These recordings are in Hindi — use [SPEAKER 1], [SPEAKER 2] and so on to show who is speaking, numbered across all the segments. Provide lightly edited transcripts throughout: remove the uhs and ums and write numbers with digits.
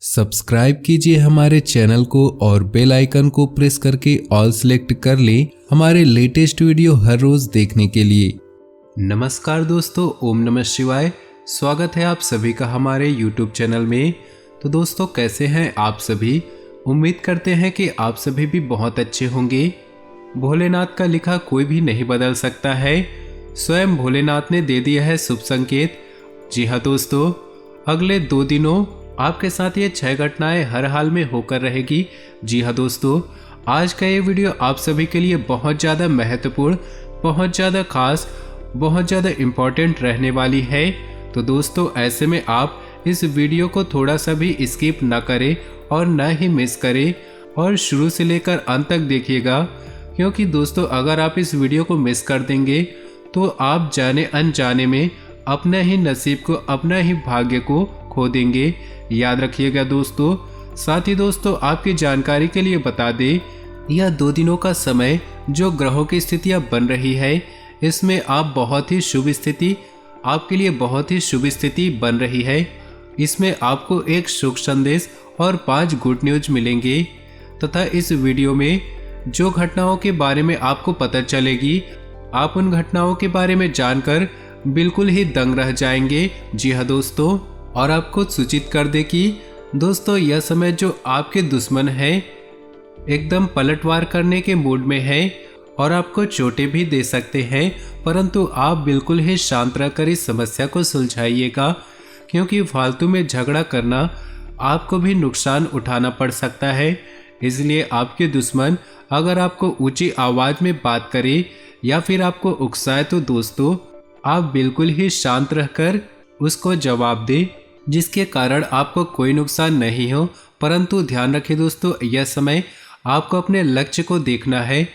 [SPEAKER 1] सब्सक्राइब कीजिए हमारे चैनल को और बेल आइकन को प्रेस करके ऑल सेलेक्ट कर लें हमारे लेटेस्ट वीडियो हर रोज देखने के लिए। नमस्कार दोस्तों, ओम नमः शिवाय। स्वागत है आप सभी का हमारे यूट्यूब चैनल में। तो दोस्तों, कैसे हैं आप सभी? उम्मीद करते हैं कि आप सभी भी बहुत अच्छे होंगे। भोलेनाथ का लिखा कोई भी नहीं बदल सकता है, स्वयं भोलेनाथ ने दे दिया है शुभ संकेत। जी हाँ दोस्तों, अगले 2 दिनों आपके साथ ये 6 घटनाएं हर हाल में होकर रहेगी। जी हाँ दोस्तों, आज का ये वीडियो आप सभी के लिए बहुत ज़्यादा महत्वपूर्ण, बहुत ज़्यादा खास, बहुत ज़्यादा इम्पोर्टेंट रहने वाली है। तो दोस्तों, ऐसे में आप इस वीडियो को थोड़ा सा भी स्किप ना करें और ना ही मिस करें और शुरू से लेकर अंत तक देखिएगा, क्योंकि दोस्तों अगर आप इस वीडियो को मिस कर देंगे तो आप जाने अनजाने में अपना ही नसीब को, अपना ही भाग्य को खो देंगे। याद रखिएगा दोस्तों। साथ ही दोस्तों, आपकी जानकारी के लिए बता दें, यह 2 दिनों का समय जो ग्रहों की स्थितियां बन रही है, इसमें आप बहुत ही शुभ स्थिति, आपके लिए बहुत ही शुभ स्थिति बन रही है। इसमें आपको एक शुभ संदेश और 5 गुड न्यूज मिलेंगे तथा इस वीडियो में जो घटनाओं के बारे में आपको पता चलेगी, आप उन घटनाओं के बारे में जानकर बिल्कुल ही दंग रह जाएंगे। जी हाँ दोस्तों, और आपको सूचित कर दे कि दोस्तों यह समय जो आपके दुश्मन है एकदम पलटवार करने के मूड में है और आपको चोटें भी दे सकते हैं, परंतु आप बिल्कुल ही शांत रहकर इस समस्या को सुलझाइएगा, क्योंकि फालतू में झगड़ा करना आपको भी नुकसान उठाना पड़ सकता है। इसलिए आपके दुश्मन अगर आपको ऊंची आवाज में बात करे या फिर आपको उकसाए तो दोस्तों आप बिल्कुल ही शांत रहकर उसको जवाब दें, जिसके कारण आपको कोई नुकसान नहीं हो। परंतु ध्यान रखें दोस्तों, यह समय आपको अपने लक्ष्य को देखना है,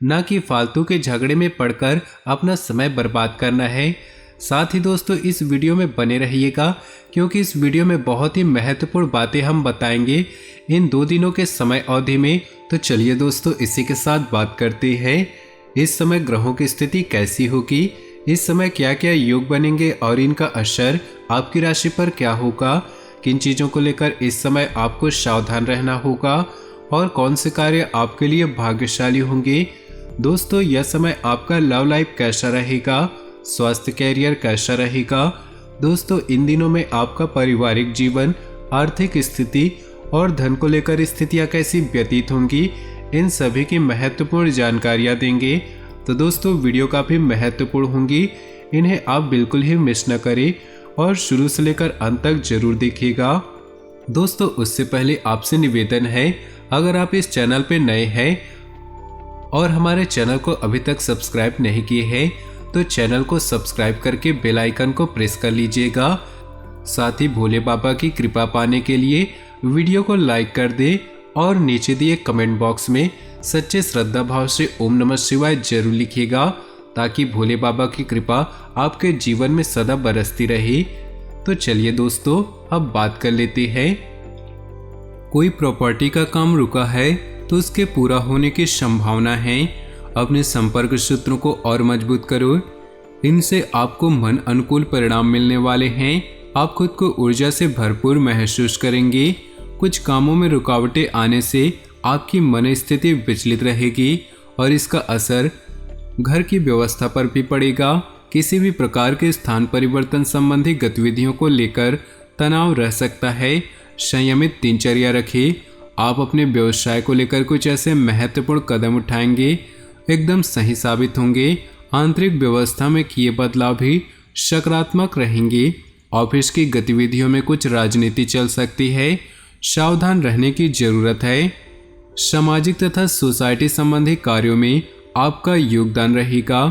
[SPEAKER 1] न कि फालतू के झगड़े में पड़कर अपना समय बर्बाद करना है। साथ ही दोस्तों, इस वीडियो में बने रहिएगा, क्योंकि इस वीडियो में बहुत ही महत्वपूर्ण बातें हम बताएंगे इन 2 दिनों के समय अवधि में। तो चलिए दोस्तों, इसी के साथ बात करते हैं इस समय ग्रहों की स्थिति कैसी होगी, इस समय क्या क्या योग बनेंगे और इनका असर आपकी राशि पर क्या होगा, किन चीज़ों को लेकर इस समय आपको सावधान रहना होगा और कौन से कार्य आपके लिए भाग्यशाली होंगे। दोस्तों, यह समय आपका लव लाइफ कैसा रहेगा, स्वास्थ्य कैरियर कैसा रहेगा। दोस्तों, इन दिनों में आपका पारिवारिक जीवन, आर्थिक स्थिति और धन को लेकर स्थितियाँ कैसी व्यतीत होंगी, इन सभी की महत्वपूर्ण जानकारियाँ देंगे। तो दोस्तों, वीडियो काफ़ी महत्वपूर्ण होंगी, इन्हें आप बिल्कुल ही मिस न करें और शुरू से लेकर अंत तक जरूर देखिएगा। दोस्तों, उससे पहले आपसे निवेदन है, अगर आप इस चैनल पे नए हैं और हमारे चैनल को अभी तक सब्सक्राइब नहीं किए हैं तो चैनल को सब्सक्राइब करके बेल आइकन को प्रेस कर लीजिएगा। साथ ही भोले बाबा की कृपा पाने के लिए वीडियो को लाइक कर दे और नीचे दिए कमेंट बॉक्स में सच्चे श्रद्धा भाव से ओम नमः शिवाय जरूर लिखिएगा, ताकि भोले बाबा की कृपा आपके जीवन में सदा बरसती रहे। तो चलिए दोस्तों, अब बात कर लेते हैं। कोई प्रॉपर्टी का काम रुका है तो उसके पूरा होने की संभावना है। अपने संपर्क सूत्रों को और मजबूत करो, इनसे आपको मन अनुकूल परिणाम मिलने वाले हैं। आप खुद को ऊर्जा से भरपूर महसूस करेंगे। कुछ कामों में रुकावटें आने से आपकी मन स्थिति विचलित रहेगी और इसका असर घर की व्यवस्था पर भी पड़ेगा। किसी भी प्रकार के स्थान परिवर्तन संबंधी गतिविधियों को लेकर तनाव रह सकता है। संयमित दिनचर्या रखें। आप अपने व्यवसाय को लेकर कुछ ऐसे महत्वपूर्ण कदम उठाएंगे, एकदम सही साबित होंगे। आंतरिक व्यवस्था में किए बदलाव भी सकारात्मक रहेंगे। ऑफिस की गतिविधियों में कुछ राजनीति चल सकती है, सावधान रहने की जरूरत है। सामाजिक तथा सोसाइटी संबंधी कार्यों में आपका योगदान रहेगा।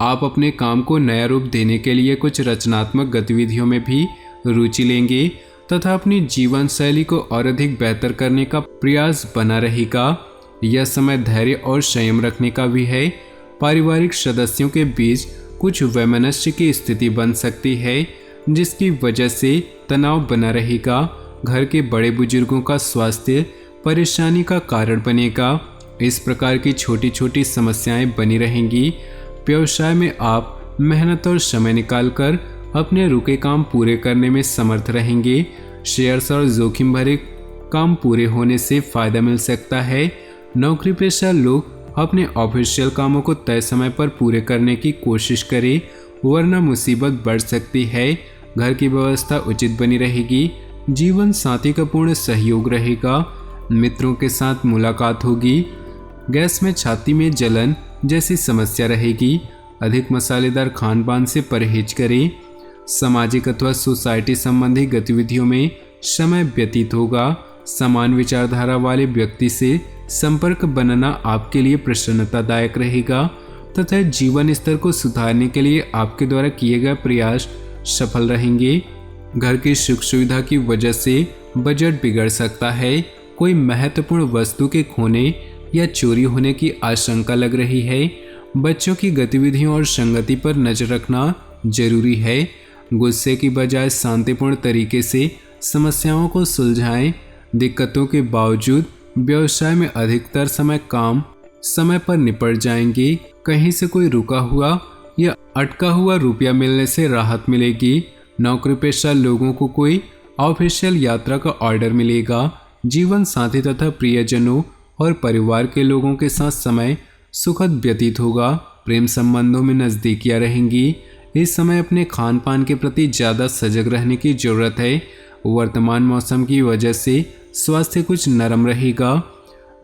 [SPEAKER 1] आप अपने काम को नया रूप देने के लिए कुछ रचनात्मक गतिविधियों में भी रुचि लेंगे तथा अपनी जीवन शैली को और अधिक बेहतर करने का प्रयास बना रहेगा। यह समय धैर्य और संयम रखने का भी है। पारिवारिक सदस्यों के बीच कुछ वैमनस्य की स्थिति बन सकती है, जिसकी वजह से तनाव बना रहेगा। घर के बड़े बुजुर्गों का स्वास्थ्य परेशानी का कारण बनेगा। इस प्रकार की छोटी छोटी समस्याएं बनी रहेंगी। व्यवसाय में आप मेहनत और समय निकालकर अपने रुके काम पूरे करने में समर्थ रहेंगे। शेयर्स और जोखिम भरे काम पूरे होने से फायदा मिल सकता है। नौकरी पेशा लोग अपने ऑफिशियल कामों को तय समय पर पूरे करने की कोशिश करें, वरना मुसीबत बढ़ सकती है। घर की व्यवस्था उचित बनी रहेगी। जीवन साथी का पूर्ण सहयोग रहेगा। मित्रों के साथ मुलाकात होगी। गैस में छाती में जलन जैसी समस्या रहेगी। अधिक मसालेदार खान पान से परहेज करें। सामाजिक अथवा सोसाइटी संबंधी गतिविधियों में समय व्यतीत होगा। समान विचारधारा वाले व्यक्ति से संपर्क बनाना आपके लिए प्रसन्नतादायक रहेगा तथा जीवन स्तर को सुधारने के लिए आपके द्वारा किए गए प्रयास सफल रहेंगे। घर की सुख सुविधा की वजह से बजट बिगड़ सकता है। कोई महत्वपूर्ण वस्तु के खोने या चोरी होने की आशंका लग रही है। बच्चों की गतिविधियों और संगति पर नजर रखना जरूरी है। गुस्से की बजाय शांतिपूर्ण तरीके से समस्याओं को सुलझाएं। दिक्कतों के बावजूद व्यवसाय में अधिकतर काम समय पर निपट जाएंगे। कहीं से कोई रुका हुआ या अटका हुआ रुपया मिलने से राहत मिलेगी। नौकरी पेशा लोगों को कोई ऑफिशियल यात्रा का ऑर्डर मिलेगा। जीवन साथी तथा प्रियजनों और परिवार के लोगों के साथ समय सुखद व्यतीत होगा। प्रेम संबंधों में नज़दीकियां रहेंगी। इस समय अपने खान पान के प्रति ज़्यादा सजग रहने की जरूरत है। वर्तमान मौसम की वजह से स्वास्थ्य कुछ नरम रहेगा।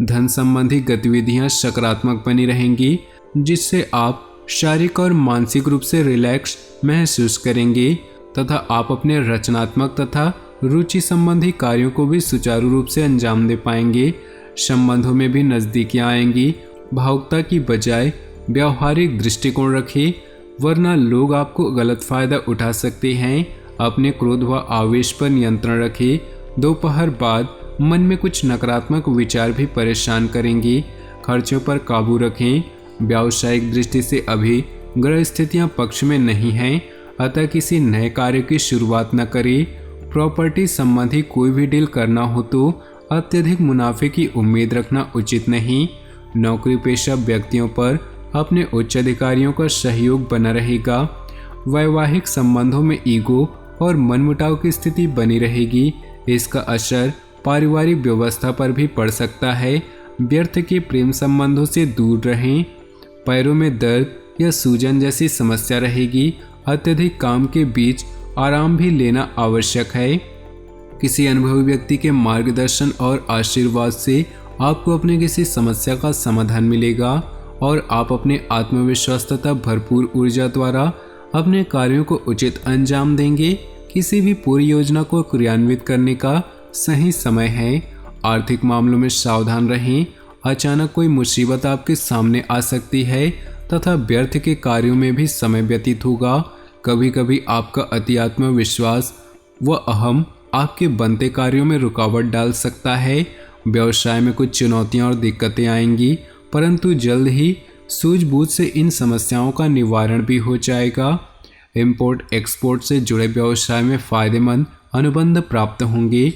[SPEAKER 1] धन संबंधी गतिविधियां सकारात्मक बनी रहेंगी, जिससे आप शारीरिक और मानसिक रूप से रिलैक्स महसूस करेंगे तथा आप अपने रचनात्मक तथा रुचि संबंधी कार्यों को भी सुचारू रूप से अंजाम दे पाएंगे। संबंधों में भी नज़दीकियां आएंगी। भावुकता की बजाय व्यावहारिक दृष्टिकोण रखें, वरना लोग आपको गलत फायदा उठा सकते हैं। अपने क्रोध व आवेश पर नियंत्रण रखें। दोपहर बाद मन में कुछ नकारात्मक विचार भी परेशान करेंगे। खर्चों पर काबू रखें। व्यावसायिक दृष्टि से अभी ग्रह स्थितियां पक्ष में नहीं हैं, अतः किसी नए कार्य की शुरुआत न करें। प्रॉपर्टी संबंधी कोई भी डील करना हो तो अत्यधिक मुनाफे की उम्मीद रखना उचित नहीं। नौकरी पेशा व्यक्तियों पर अपने उच्च अधिकारियों का सहयोग बना रहेगा। वैवाहिक संबंधों में ईगो और मनमुटाव की स्थिति बनी रहेगी। इसका असर पारिवारिक व्यवस्था पर भी पड़ सकता है। व्यर्थ के प्रेम संबंधों से दूर रहें। पैरों में दर्द या सूजन जैसी समस्या रहेगी। अत्यधिक काम के बीच आराम भी लेना आवश्यक है। किसी अनुभवी व्यक्ति के मार्गदर्शन और आशीर्वाद से आपको अपने किसी समस्या का समाधान मिलेगा और आप अपने आत्मविश्वास तथा भरपूर ऊर्जा द्वारा अपने कार्यों को उचित अंजाम देंगे। किसी भी पूरी योजना को क्रियान्वित करने का सही समय है। आर्थिक मामलों में सावधान रहें। अचानक कोई मुसीबत आपके सामने आ सकती है तथा व्यर्थ के कार्यों में भी समय व्यतीत होगा। कभी कभी आपका अति आत्मविश्वास व अहम आपके बनते कार्यों में रुकावट डाल सकता है। व्यवसाय में कुछ चुनौतियां और दिक्कतें आएंगी, परंतु जल्द ही सूझबूझ से इन समस्याओं का निवारण भी हो जाएगा। इंपोर्ट एक्सपोर्ट से जुड़े व्यवसाय में फायदेमंद अनुबंध प्राप्त होंगे।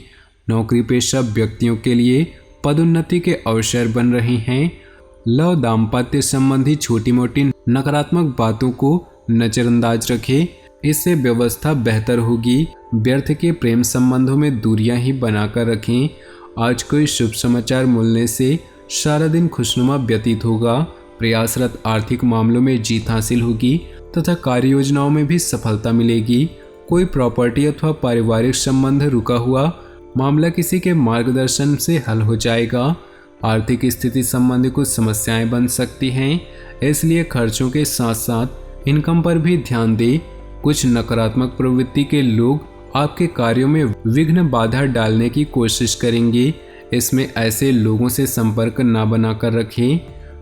[SPEAKER 1] नौकरी पेशा व्यक्तियों के लिए पदोन्नति के अवसर बन रहे हैं। लव दाम्पत्य संबंधी छोटी मोटी नकारात्मक बातों को नजरअंदाज रखें, इससे व्यवस्था बेहतर होगी। व्यर्थ के प्रेम संबंधों में दूरियां ही बनाकर रखें। आज कोई शुभ समाचार मिलने से सारा दिन खुशनुमा व्यतीत होगा। प्रयासरत आर्थिक मामलों में जीत हासिल होगी तथा कार्य योजनाओं में भी सफलता मिलेगी। कोई प्रॉपर्टी अथवा पारिवारिक संबंध रुका हुआ मामला किसी के मार्गदर्शन से हल हो जाएगा। आर्थिक स्थिति संबंधी कुछ समस्याएं बन सकती हैं, इसलिए खर्चों के साथ साथ इनकम पर भी ध्यान दें। कुछ नकारात्मक प्रवृत्ति के लोग आपके कार्यों में विघ्न बाधा डालने की कोशिश करेंगे, इसमें ऐसे लोगों से संपर्क न बनाकर रखें।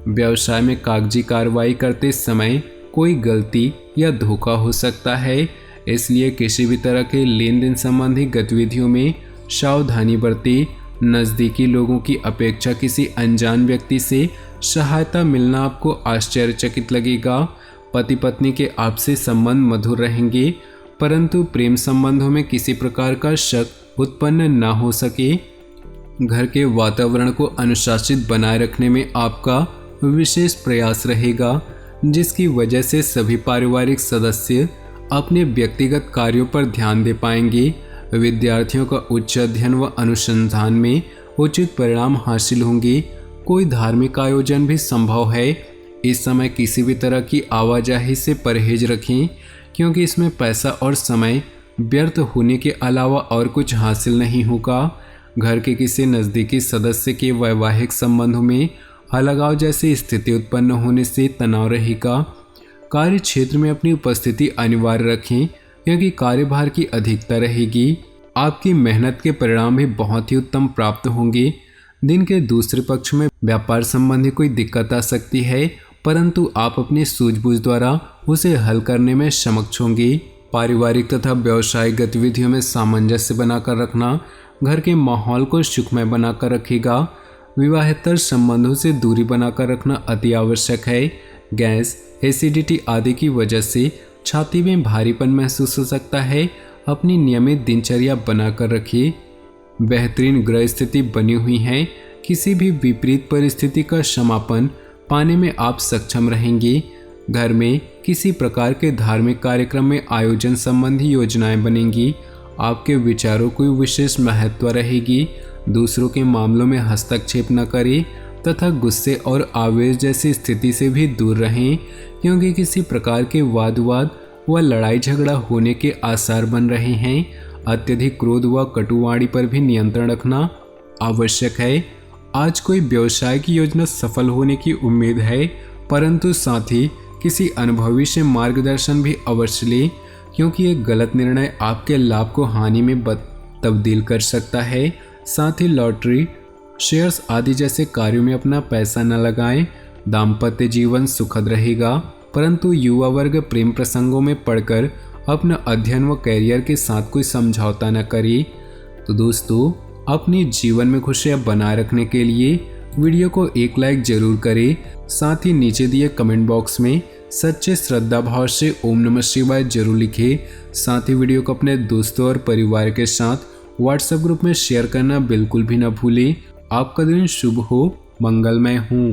[SPEAKER 1] व्यवसाय में कागजी कार्रवाई करते समय कोई गलती या धोखा हो सकता है, इसलिए किसी भी तरह के लेन देन संबंधी गतिविधियों में सावधानी बरतें। नज़दीकी लोगों की अपेक्षा किसी अनजान व्यक्ति से सहायता मिलना आपको आश्चर्यचकित लगेगा। पति पत्नी के आपसी संबंध मधुर रहेंगे, परंतु प्रेम संबंधों में किसी प्रकार का शक उत्पन्न न हो सके। घर के वातावरण को अनुशासित बनाए रखने में आपका विशेष प्रयास रहेगा, जिसकी वजह से सभी पारिवारिक सदस्य अपने व्यक्तिगत कार्यों पर ध्यान दे पाएंगे। विद्यार्थियों का उच्च अध्ययन व अनुसंधान में उचित परिणाम हासिल होंगे। कोई धार्मिक आयोजन भी संभव है। इस समय किसी भी तरह की आवाजाही से परहेज रखें, क्योंकि इसमें पैसा और समय व्यर्थ होने के अलावा और कुछ हासिल नहीं होगा। घर के किसी नज़दीकी सदस्य के वैवाहिक संबंधों में अलगाव जैसी स्थिति उत्पन्न होने से तनाव रहेगा। कार्य क्षेत्र में अपनी उपस्थिति अनिवार्य रखें, क्योंकि कार्यभार की अधिकता रहेगी। आपकी मेहनत के परिणाम भी बहुत ही उत्तम प्राप्त होंगे। दिन के दूसरे पक्ष में व्यापार संबंधी कोई दिक्कत आ सकती है, परंतु आप अपनी सूझबूझ द्वारा उसे हल करने में सक्षम होंगे। पारिवारिक तथा व्यावसायिक गतिविधियों में सामंजस्य बनाकर रखना घर के माहौल को सुखमय बनाकर रखेगा। विवाहेतर संबंधों से दूरी बनाकर रखना अति आवश्यक है। गैस, एसिडिटी आदि की वजह से छाती में भारीपन महसूस हो सकता है। अपनी नियमित दिनचर्या बनाकर रखिए। बेहतरीन ग्रह स्थिति बनी हुई है। किसी भी विपरीत परिस्थिति का समापन पाने में आप सक्षम रहेंगे। घर में किसी प्रकार के धार्मिक कार्यक्रम में आयोजन संबंधी योजनाएं बनेंगी। आपके विचारों को विशेष महत्व रहेगी। दूसरों के मामलों में हस्तक्षेप न करें तथा गुस्से और आवेश जैसी स्थिति से भी दूर रहें, क्योंकि किसी प्रकार के वाद विवाद व लड़ाई झगड़ा होने के आसार बन रहे हैं। अत्यधिक क्रोध व कटुवाणी पर भी नियंत्रण रखना आवश्यक है। आज कोई व्यवसाय की योजना सफल होने की उम्मीद है, परंतु साथ ही किसी अनुभवी से मार्गदर्शन भी अवश्य लें, क्योंकि एक गलत निर्णय आपके लाभ को हानि में तब्दील कर सकता है। साथ ही लॉटरी, शेयर्स आदि जैसे कार्यों में अपना पैसा न लगाएं। दाम्पत्य जीवन सुखद रहेगा, परंतु युवा वर्ग प्रेम प्रसंगों में पड़कर अपना अध्ययन व कैरियर के साथ कोई समझौता न करे। तो दोस्तों, अपने जीवन में खुशियां बनाए रखने के लिए वीडियो को एक लाइक जरूर करें। साथ ही नीचे दिए कमेंट बॉक्स में सच्चे श्रद्धा भाव से ओम नमः शिवाय जरूर लिखें। साथ ही वीडियो को अपने दोस्तों और परिवार के साथ व्हाट्सएप ग्रुप में शेयर करना बिल्कुल भी न भूलें। आपका दिन शुभ हो, मंगलमय हो।